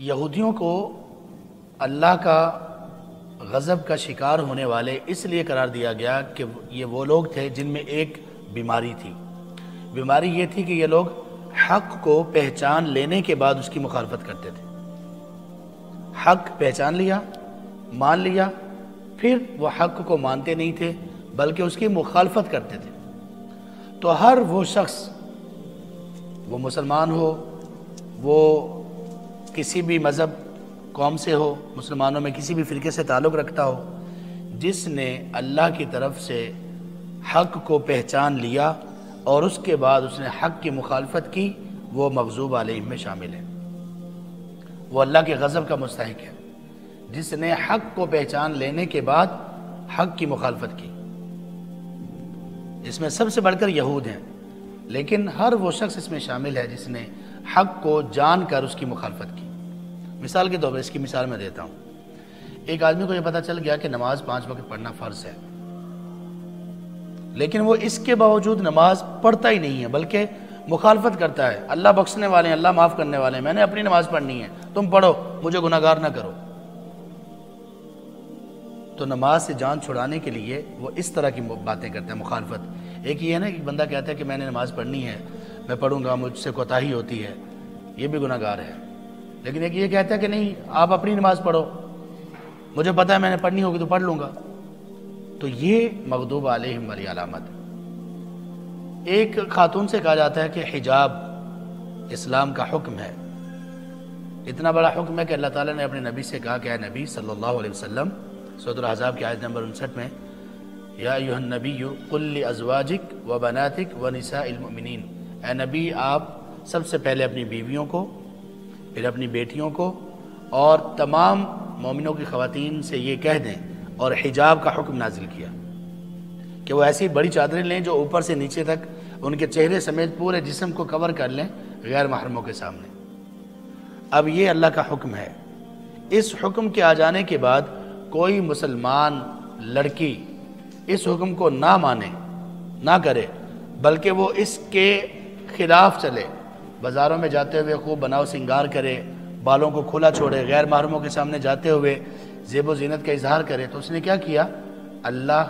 یہودیوں کو اللہ کا غضب کا شکار ہونے والے اس لیے قرار دیا گیا کہ یہ وہ لوگ تھے جن میں ایک بیماری تھی۔ بیماری یہ تھی کہ یہ لوگ حق کو پہچان لینے کے بعد اس کی مخالفت کرتے تھے۔ حق پہچان لیا، مان لیا، پھر وہ حق کو مانتے نہیں تھے بلکہ اس کی مخالفت کرتے تھے۔ تو ہر وہ شخص، وہ مسلمان ہو، وہ کسی بھی مذہب قوم سے ہو، مسلمانوں میں کسی بھی فرقے سے تعلق رکھتا ہو، جس نے اللہ کی طرف سے حق کو پہچان لیا اور اس کے بعد اس نے حق کی مخالفت کی، وہ مغضوب علیہم میں شامل ہے، وہ اللہ کے غضب کا مستحق ہے۔ جس نے حق کو پہچان لینے کے بعد حق کی مخالفت کی، اس میں سب سے بڑھ کر یہود ہیں، لیکن ہر وہ شخص اس میں شامل ہے جس نے حق کو جان کر اس کی مخالفت کی۔ مثال کے طور پر اس کی مثال میں دیتا ہوں۔ ایک آدمی کو یہ پتہ چل گیا کہ نماز 5 وقت پڑھنا فرض ہے، لیکن وہ اس کے باوجود نماز پڑھتا ہی نہیں ہے بلکہ مخالفت کرتا ہے۔ اللہ بخشنے والے ہیں، اللہ معاف کرنے والے ہیں، میں نے اپنی نماز پڑھنی ہے، تم پڑھو، مجھے گناہگار نہ کرو۔ تو نماز سے جان چھڑانے کے لیے وہ اس طرح کی باتیں کرتے ہیں، مخالفت۔ ایک یہ ہے نا کہ بندہ کہتا ہے کہ میں نے نماز پڑھنی ہے، میں پڑھوں گا، مجھ سے کوتاہی ہوتی ہے، یہ بھی گناہگار ہے۔ لیکن ایک یہ کہتا ہے کہ نہیں، آپ اپنی نماز پڑھو، مجھے پتہ ہے میں نے پڑھنی ہوگی تو پڑھ لوں گا۔ تو یہ مغضوب علیہم والی علامت ہے۔ ایک خاتون سے کہا جاتا ہے کہ حجاب اسلام کا حکم ہے، اتنا بڑا حکم ہے کہ اللہ تعالیٰ نے اپنے نبی سے کہا کہ اے نبی صلی اللہ علیہ وسلم، سورۃ الاحزاب کی آیت نمبر 59 میں، یا ایھا النبی قل لازواجک وبناتک ونساء المؤمنین، اے نبی آپ سب سے پہلے اپنی بیویوں کو، پھر اپنی بیٹیوں کو اور تمام مومنوں کی خواتین سے یہ کہہ دیں، اور حجاب کا حکم نازل کیا کہ وہ ایسی بڑی چادریں لیں جو اوپر سے نیچے تک ان کے چہرے سمیت پورے جسم کو کور کر لیں غیر محرموں کے سامنے۔ اب یہ اللہ کا حکم ہے۔ اس حکم کے آ جانے کے بعد کوئی مسلمان لڑکی اس حکم کو نہ مانے، نہ کرے، بلکہ وہ اس کے خلاف چلے، بازاروں میں جاتے ہوئے خوب بناؤ سنگار کرے، بالوں کو کھلا چھوڑے، غیر محرموں کے سامنے جاتے ہوئے زیب و زینت کا اظہار کرے، تو اس نے کیا کیا؟ اللہ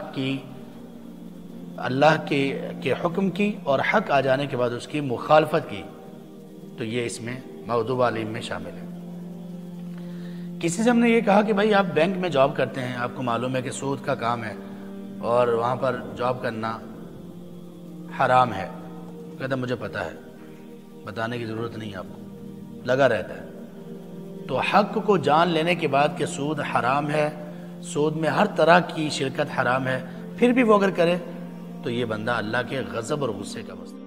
کے حکم کی اور حق آ جانے کے بعد اس کی مخالفت کی، تو یہ اس میں مغضوب علیہم میں شامل ہے۔ کسی سے ہم نے یہ کہا کہ بھائی آپ بینک میں جاب کرتے ہیں، آپ کو معلوم ہے کہ سود کا کام ہے اور وہاں پر جاب کرنا حرام ہے، کہتا مجھے پتہ ہے، بتانے کی ضرورت نہیں آپ کو، لگا رہتا ہے۔ تو حق کو جان لینے کے بعد کہ سود حرام ہے، سود میں ہر طرح کی شرکت حرام ہے، پھر بھی وہ اگر کرے تو یہ بندہ اللہ کے غضب اور غصے کا مستحق ہے۔